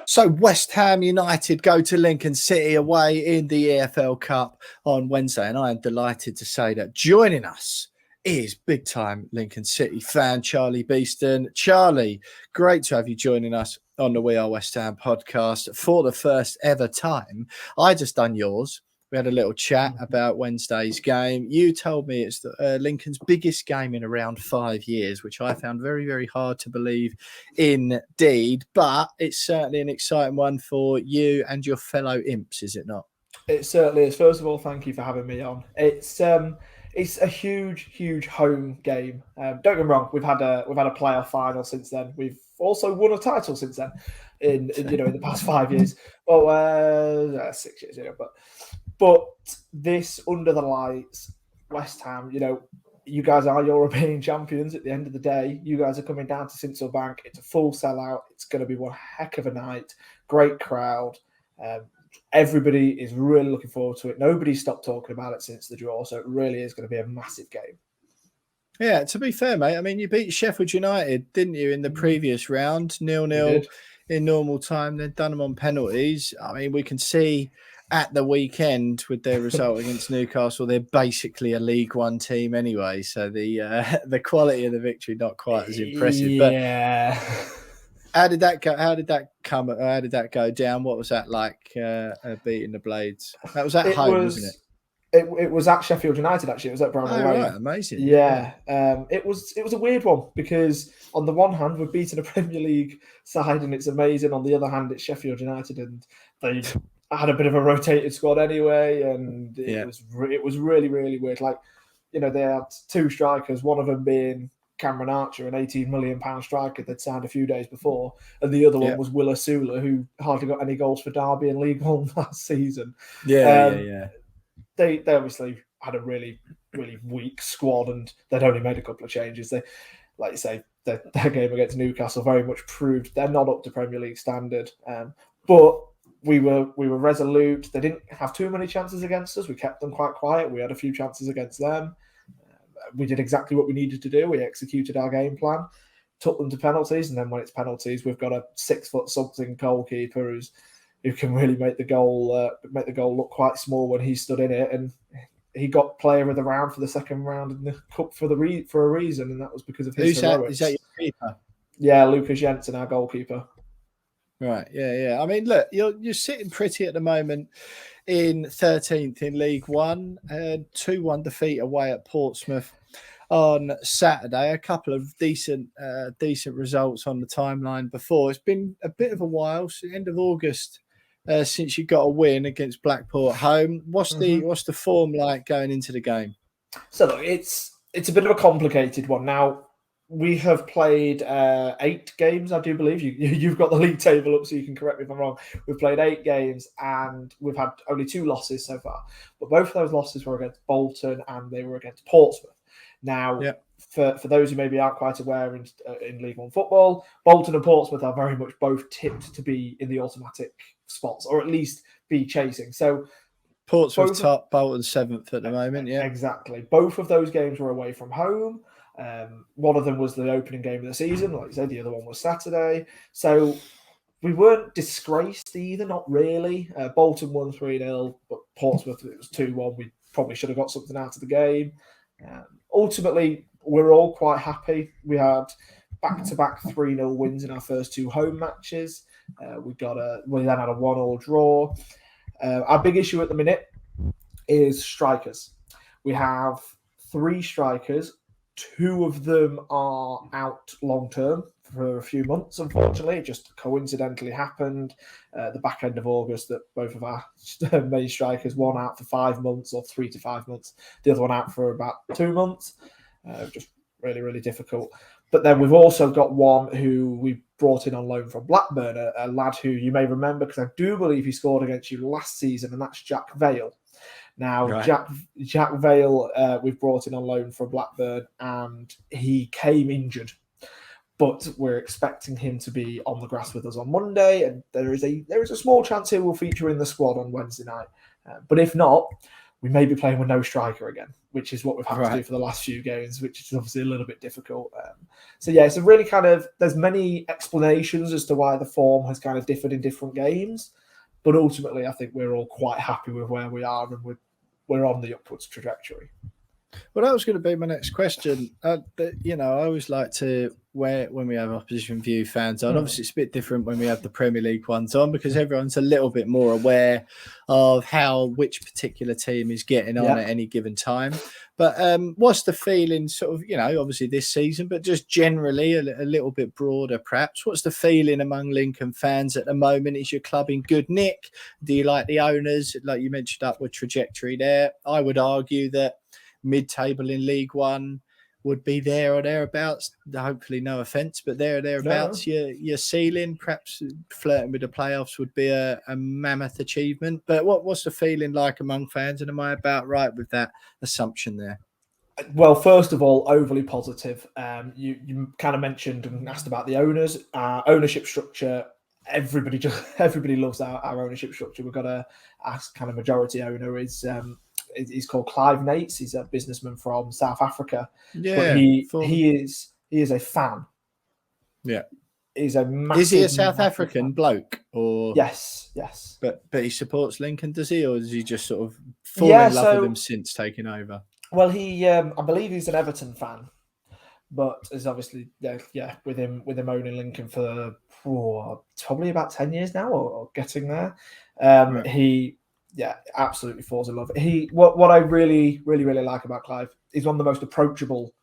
So West Ham United go to Lincoln City away in the EFL Cup on Wednesday, and I am delighted to say that joining us is big-time Lincoln City fan Charlie Besston. Charlie, great to have you joining us on the We Are West Ham podcast for the first ever time. I just done yours. We had a little chat about Wednesday's game. You told me it's Lincoln's biggest game in around 5 years, which I found very, very hard to believe indeed. But it's certainly an exciting one for you and your fellow imps, is it not? It certainly is. First of all, thank you for having me on. It's a huge home game. Don't get me wrong, we've had a playoff final since then. We've also won a title since then in the past 5 years. Well, 6 years, but this under the lights, West Ham, you guys are European champions at the end of the day. You guys are coming down to Sincil Bank. It's a full sellout. It's going to be one heck of a night. Great crowd. Everybody is really looking forward to it. Nobody's stopped talking about it since the draw, so it really is going to be a massive game. Yeah, to be fair, mate, I mean, you beat Sheffield United, didn't you, in the previous round, 0-0 in normal time. They've done them on penalties. I mean, we can see at the weekend with their result against Newcastle, they're basically a League One team anyway. So the quality of the victory not quite as impressive. Yeah. But how did that go? How did that go down? What was that like? Beating the Blades. That was at home, wasn't it? It was at Sheffield United, actually. It was at Bramall Lane. Right, amazing. Yeah. It was a weird one because on the one hand, we've beaten a Premier League side and it's amazing. On the other hand, it's Sheffield United and they had a bit of a rotated squad anyway. And it was really, really weird. Like, they had two strikers, one of them being Cameron Archer, an £18 million striker they'd signed a few days before. And the other one was Willa Sula, who hardly got any goals for Derby in League One last season. Yeah. They obviously had a really, really weak squad and they'd only made a couple of changes. They, like you say, their game against Newcastle very much proved they're not up to Premier League standard. But we were resolute. They didn't have too many chances against us. We kept them quite quiet. We had a few chances against them. We did exactly what we needed to do. We executed our game plan, took them to penalties, and then when it's penalties, we've got a 6-foot-something goalkeeper who can really make the goal look quite small when he stood in it, and he got player of the round for the second round in the cup for a reason, and that was because of his heroics. Is that your keeper? Yeah, Lucas Jensen, our goalkeeper. Right, yeah. I mean, look, you're sitting pretty at the moment in 13th in League One, 2-1 defeat away at Portsmouth on Saturday. A couple of decent results on the timeline before. It's been a bit of a while, so end of August, since you got a win against Blackpool at home. What's the form like going into the game? So look, it's a bit of a complicated one. Now, we have played 8 games, I do believe. You've got the league table up, so you can correct me if I'm wrong. We've played 8 games, and we've had only 2 losses so far. But both of those losses were against Bolton, and they were against Portsmouth. Now, for those who maybe aren't quite aware in League One football, Bolton and Portsmouth are very much both tipped to be in the automatic spots, or at least be chasing. So Portsmouth top, Bolton 7th at the moment, yeah. Exactly. Both of those games were away from home. One of them was the opening game of the season, like I said, the other one was Saturday. So we weren't disgraced either, not really. Bolton won 3-0, but Portsmouth, it was 2-1. We probably should have got something out of the game. Ultimately, we're all quite happy. We had back-to-back 3-0 wins in our first 2 home matches. We then had a 1-1 draw. Our big issue at the minute is strikers. We have 3 strikers. 2 of them are out long-term for a few months, unfortunately. It just coincidentally happened the back end of August that both of our main strikers, one out for 5 months or 3 to 5 months, the other one out for about 2 months. Just really, really difficult. But then we've also got one who we brought in on loan from Blackburn, a lad who you may remember because I do believe he scored against you last season, and that's Jack Vale. Now, right. Jack Vale, we've brought in on loan from Blackburn, and he came injured. But we're expecting him to be on the grass with us on Monday, and there is a small chance he will feature in the squad on Wednesday night. But if not, we may be playing with no striker again, which is what we've had to do Right. for the last few games, which is obviously a little bit difficult. So yeah, it's a really kind of, there's many explanations as to why the form has kind of differed in different games, but ultimately I think we're all quite happy with where we are, and we're on the upwards trajectory. Well, that was going to be my next question. I always like to, when we have opposition view fans on, obviously it's a bit different when we have the Premier League ones on, because everyone's a little bit more aware of which particular team is getting on at any given time. But what's the feeling, sort of, obviously this season, but just generally a little bit broader, perhaps? What's the feeling among Lincoln fans at the moment? Is your club in good nick? Do you like the owners? Like you mentioned, upward trajectory there. I would argue that mid-table in League One would be there or thereabouts. Hopefully, no offence, but there or thereabouts. No. Your ceiling, perhaps flirting with the playoffs, would be a mammoth achievement. But what's the feeling like among fans? And am I about right with that assumption there? Well, first of all, overly positive. You kind of mentioned and asked about the owners, ownership structure. Everybody loves our ownership structure. We've got a kind of majority owner is. He's called Clive Nates. He's a businessman from South Africa. Yeah, but he is a fan. Yeah, he's a massive. Is he a South African bloke or? Yes. But he supports Lincoln, does he, or does he just sort of fall in love with them since taking over? Well, I believe he's an Everton fan, but is obviously with him owning Lincoln for probably about 10 years now, or getting there. Right. He absolutely falls in love. What I really, really, really like about Clive, he's one of the most approachable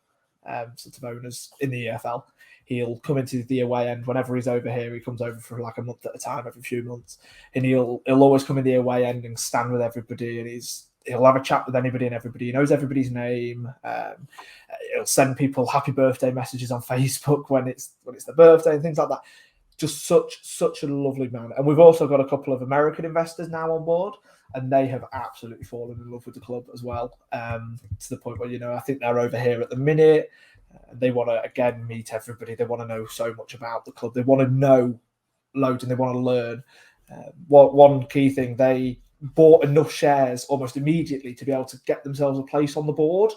sort of owners in the EFL. He'll come into the away end whenever he's over here. He comes over for like a month at a time, every few months, and he'll always come in the away end and stand with everybody, and he'll have a chat with anybody and everybody. He knows everybody's name. He'll send people happy birthday messages on Facebook when it's their birthday and things like that. Just such a lovely man. And we've also got a couple of American investors now on board, and they have absolutely fallen in love with the club as well, to the point where, I think they're over here at the minute. They want to, again, meet everybody. They want to know so much about the club. They want to know loads, and they want to learn. One key thing, they bought enough shares almost immediately to be able to get themselves a place on the board.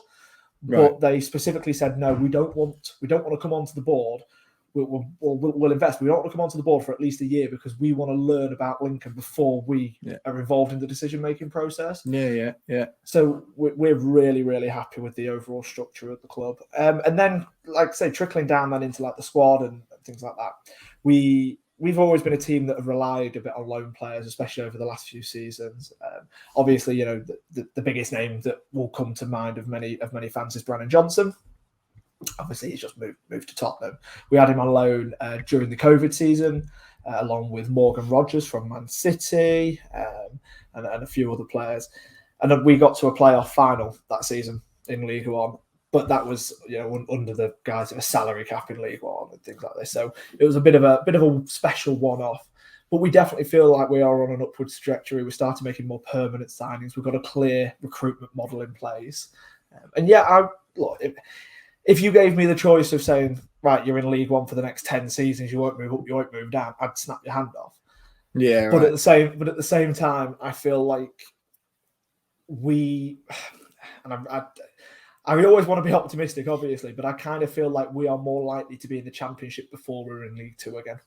Right. But they specifically said, no, we don't want to come onto the board. We'll invest. We don't want to come onto the board for at least a year, because we want to learn about Lincoln before we are involved in the decision-making process. Yeah. So we're really, really happy with the overall structure of the club. And then, like I say, trickling down then into like the squad and things like that, we've always been a team that have relied a bit on loan players, especially over the last few seasons. Obviously, the biggest name that will come to mind of many fans is Brennan Johnson. Obviously, he's just moved to Tottenham. We had him on loan during the COVID season, along with Morgan Rogers from Man City, and a few other players. And then we got to a playoff final that season in League One, but that was under the guise of a salary cap in League One and things like this. So it was a bit of a special one-off. But we definitely feel like we are on an upward trajectory. We started making more permanent signings. We've got a clear recruitment model in place. If you gave me the choice of saying, right, you're in League One for the next 10 seasons, you won't move up, you won't move down, I'd snap your hand off. Yeah. But at the same time, I feel like I always want to be optimistic, obviously, but I kind of feel like we are more likely to be in the Championship before we're in League Two again.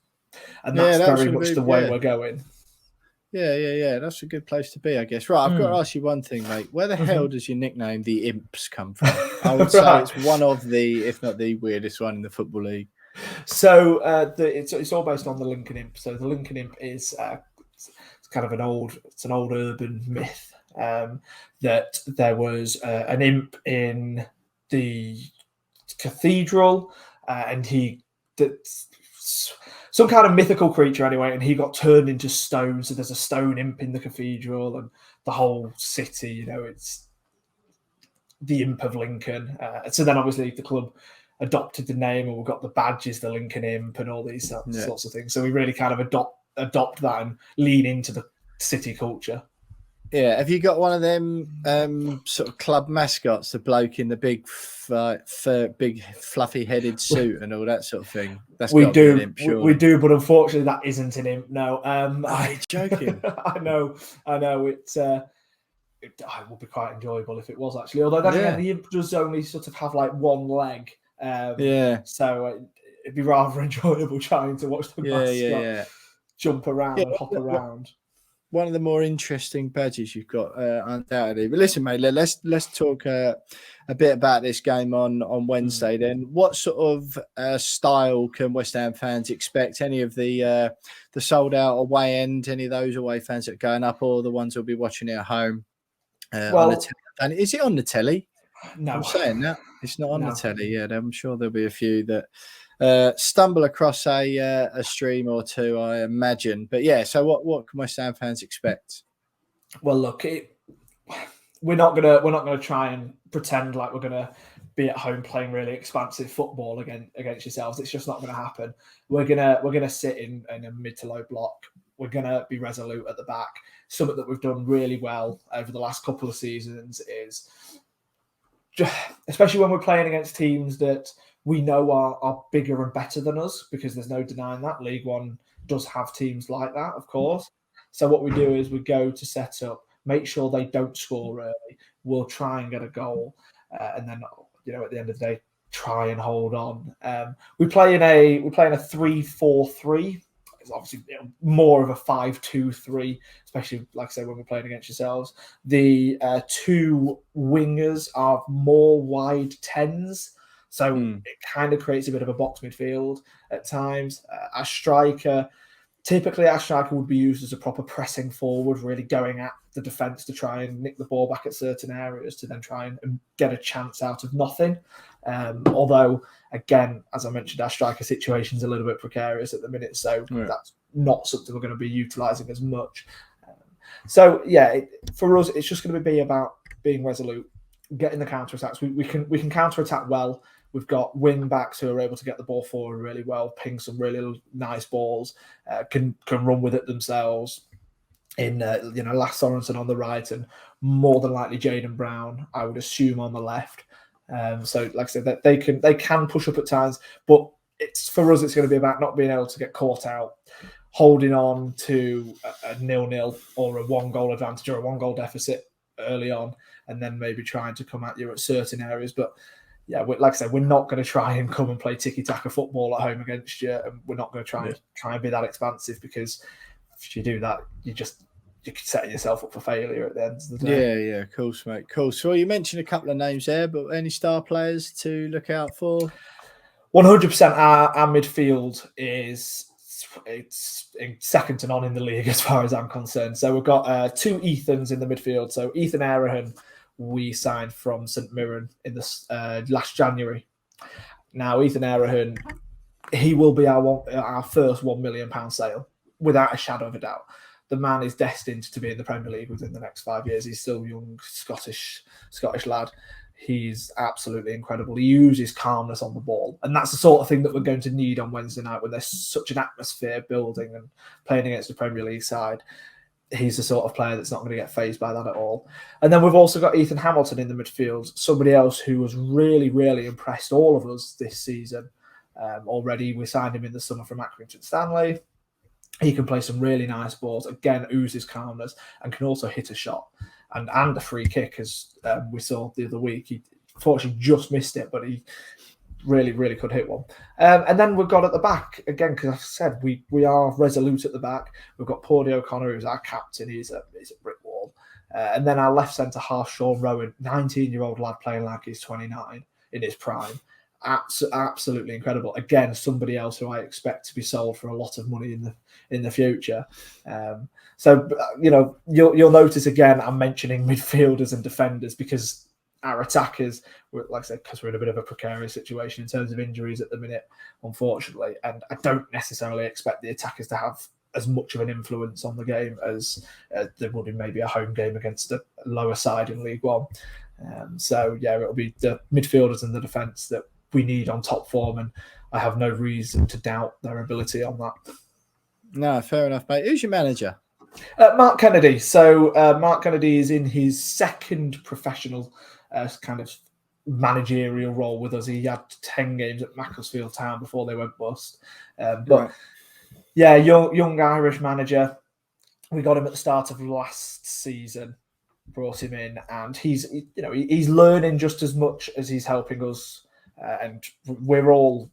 And that's very much the way we're going. Yeah. That's a good place to be, I guess. Right, I've got to ask you one thing, mate. Where the hell does your nickname, the Imps, come from? I would say it's one of the, if not the weirdest one in the Football League. So it's all based on the Lincoln Imp. So the Lincoln Imp is it's kind of an old urban myth that there was an imp in the cathedral, and some kind of mythical creature anyway, and he got turned into stone. So there's a stone imp in the cathedral, and the whole city, it's the Imp of Lincoln. So then obviously the club adopted the name, and we've got the badges, the Lincoln Imp, and all these sorts of things. So we really kind of adopt that and lean into the city culture. Yeah, have you got one of them sort of club mascots, the bloke in the big fluffy-headed suit and all that sort of thing? We do, imp, we do, but unfortunately that isn't an imp. No, are you joking? I know. It's it would be quite enjoyable if it was actually. Although then again, the imp does only sort of have like one leg. So it'd be rather enjoyable trying to watch the mascot jump around and hop around. One of the more interesting badges you've got, undoubtedly. But listen, mate, let's talk a bit about this game on Wednesday. Then, what sort of style can West Ham fans expect? Any of the sold out away end? Any of those away fans that are going up, or the ones who'll be watching it at home on the telly? And is it on the telly? No, I'm saying that it's not on the telly. Yeah, I'm sure there'll be a few that stumble across a stream or two, I imagine. But yeah, so what can West Ham fans expect? Well, look, we're not gonna try and pretend like we're gonna be at home playing really expansive football against yourselves. It's just not going to happen. We're gonna sit in a mid to low block. We're gonna be resolute at the back. Something that we've done really well over the last couple of seasons is, especially when we're playing against teams that we know are bigger and better than us, because there's no denying that League One does have teams like that, of course. So what we do is we go to set up, make sure they don't score early. We'll try and get a goal, and then at the end of the day, try and hold on. We play in a 3-4-3. It's obviously more of a 5-2-3, especially like I say when we're playing against yourselves. The two wingers are more wide 10s. So it kind of creates a bit of a box midfield at times. Our striker would be used as a proper pressing forward, really going at the defence to try and nick the ball back at certain areas to then try and get a chance out of nothing. Although, again, as I mentioned, our striker situation is a little bit precarious at the minute, so that's not something we're going to be utilising as much. For us, it's just going to be about being resolute, getting the counter-attacks. We can counter-attack well. We've got wing backs who are able to get the ball forward really well, ping some really nice balls, can run with it themselves. In Lass Sorensen on the right, and more than likely Jayden Brown, I would assume, on the left. So, like I said, that they can push up at times, but for us, it's going to be about not being able to get caught out, holding on to a 0-0 or a 1-goal advantage or a 1-goal deficit early on, and then maybe trying to come at you at certain areas, but. Yeah, like I said, we're not going to try and come and play tiki-taka football at home against you, and we're not going to try and be that expansive, because if you do that, you're setting yourself up for failure at the end of the day. Yeah, of course, mate. Cool. So you mentioned a couple of names there, but any star players to look out for? 100%. Our midfield it's second to none in the league as far as I'm concerned. So we've got two Ethans in the midfield. So Ethan Arahan, we signed from St Mirren in the last January. Now, Ethan Arahan, he will be our first £1 million sale, without a shadow of a doubt. The man is destined to be in the Premier League within the next 5 years. He's still a young Scottish lad. He's absolutely incredible. He uses calmness on the ball, and that's the sort of thing that we're going to need on Wednesday night when there's such an atmosphere building and playing against the Premier League side. He's the sort of player that's not going to get fazed by that at all. And then we've also got Ethan Hamilton in the midfield, somebody else who has really, really impressed all of us this season. Already, we signed him in the summer from Accrington Stanley. He can play some really nice balls, again, oozes calmness, and can also hit a shot and a free kick, as we saw the other week. He fortunately just missed it, but he really, really could hit one. And then we've got at the back, again, because I said we are resolute at the back. We've got Paudie O'Connor, who's our captain. He's a brick wall. And then our left centre half, Sean Rowan, 19-year-old lad playing like he's 29 in his prime. Absolutely incredible. Again, somebody else who I expect to be sold for a lot of money in the future. So you'll notice again I'm mentioning midfielders and defenders, because our attackers, like I said, because we're in a bit of a precarious situation in terms of injuries at the minute, unfortunately, and I don't necessarily expect the attackers to have as much of an influence on the game as there would in maybe a home game against a lower side in League One. It'll be the midfielders and the defence that we need on top form, and I have no reason to doubt their ability on that. No, fair enough, mate. Who's your manager? Mark Kennedy. So Mark Kennedy is in his second professional kind of managerial role with us. He had 10 games at Macclesfield Town before they went bust. Young Irish manager. We got him at the start of last season. brought him in, and he's learning just as much as he's helping us, and we're all,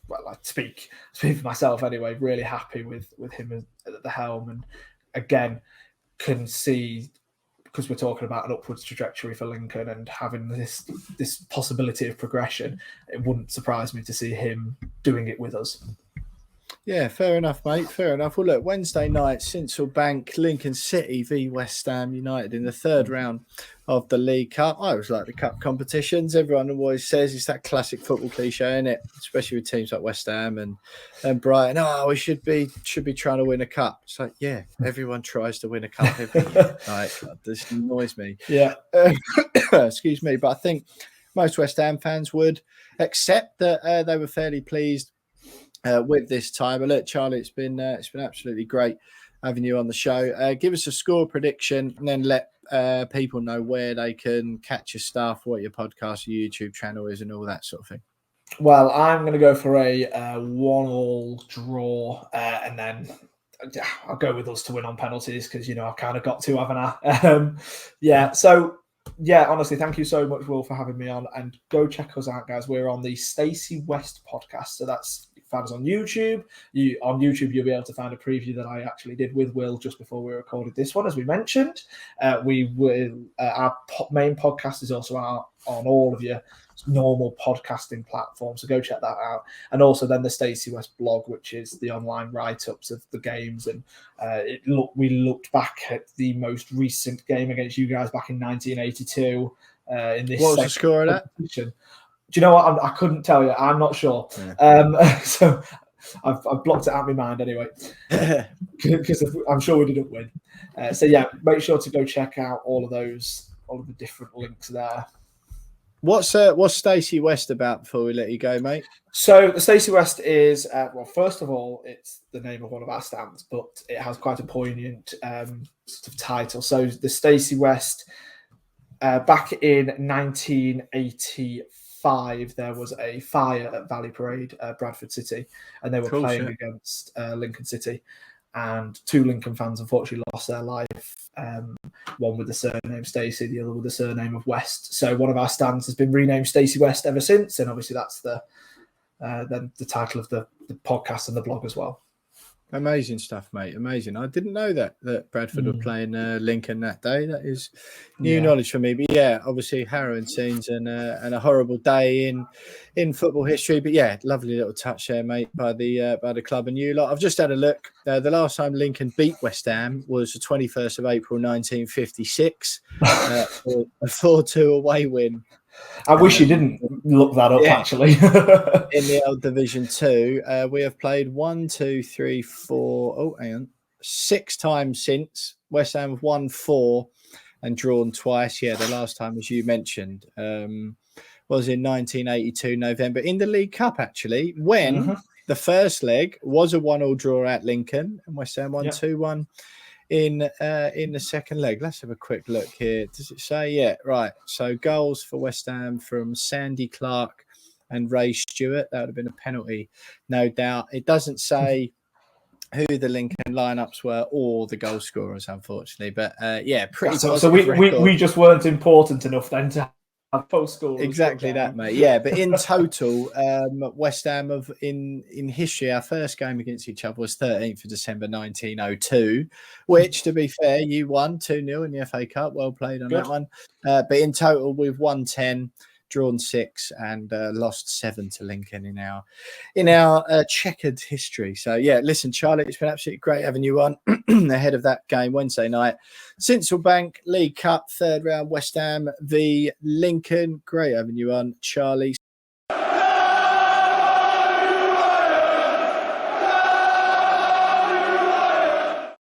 well, I speak for myself anyway, really happy with him at the helm, and again can see, because we're talking about an upwards trajectory for Lincoln and having this possibility of progression, it wouldn't surprise me to see him doing it with us. Yeah, fair enough, mate. Fair enough. Well, look, Wednesday night, Sincil Bank, Lincoln City v West Ham United in the third round of the League Cup. I always like the cup competitions. Everyone always says it's that classic football cliche, isn't it? Especially with teams like West Ham and Brighton. Oh, we should be trying to win a cup. It's like, yeah, everyone tries to win a cup every year. Like, this annoys me. Yeah. Excuse me, but I think most West Ham fans would accept that they were fairly pleased with this time. But look, Charlie, it's been absolutely great having you on the show. Give us a score prediction and then let people know where they can catch your stuff, what your podcast, your YouTube channel is, and all that sort of thing. Well, I'm going to go for a 1-1 draw, and then I'll go with us to win on penalties because, I've kind of got to, haven't I? So honestly, thank you so much, Will, for having me on, and go check us out, guys. We're on the Stacey West podcast, so that's find us on YouTube. On YouTube, you'll be able to find a preview that I actually did with Will just before we recorded this one, as we mentioned. Our main podcast is also out on all of your normal podcasting platforms, so go check that out. And also then the Stacey West blog, which is the online write-ups of the games. And we looked back at the most recent game against you guys back in 1982. In this, what was the score of that? Do you know what? I couldn't tell you. I'm not sure. Yeah. So I've blocked it out of my mind anyway, because I'm sure we didn't win. Make sure to go check out all of the different links there. What's Stacey West about before we let you go, mate? So the Stacey West is, first of all, it's the name of one of our stands, but it has quite a poignant sort of title. So the Stacey West, back in 1985, there was a fire at Valley Parade, Bradford City, and they were playing against Lincoln City, and two Lincoln fans unfortunately lost their life, one with the surname Stacey, the other with the surname of West. So one of our stands has been renamed Stacey West ever since, and obviously that's the title of the podcast and the blog as well. Amazing stuff, mate. Amazing. I didn't know that Bradford were playing Lincoln that day. That is new knowledge for me. But yeah, obviously harrowing scenes and a horrible day in football history. But yeah, lovely little touch there, mate, by the club and you lot. I've just had a look. The last time Lincoln beat West Ham was the 21st of April 1956 for a 4-2 away win. I wish you didn't look that up, actually. In the old Division 2, we have played 6 times since. West Ham have won 4 and drawn twice. Yeah, the last time, as you mentioned, was in 1982 November in the League Cup, actually, when the first leg was a 1-1 draw at Lincoln and West Ham won 2-1. In the second leg. Let's have a quick look here. Does it say? Yeah, right. So goals for West Ham from Sandy Clark and Ray Stewart. That would have been a penalty, no doubt. It doesn't say who the Lincoln lineups were or the goal scorers, unfortunately. But pretty. So we just weren't important enough then to have post scorers. Exactly that, mate. Yeah, but in total, West Ham have in history, our first game against each other was 13th of December 1902, which, to be fair, you won 2-0 in the FA Cup. Well played on that one. But in total, we've won 10, drawn 6, and lost 7 to Lincoln in our checkered history. So yeah, listen, Charlie, it's been absolutely great having you on ahead of that game Wednesday night. Sincil Bank League Cup, third round, West Ham v Lincoln. Great having you on, Charlie.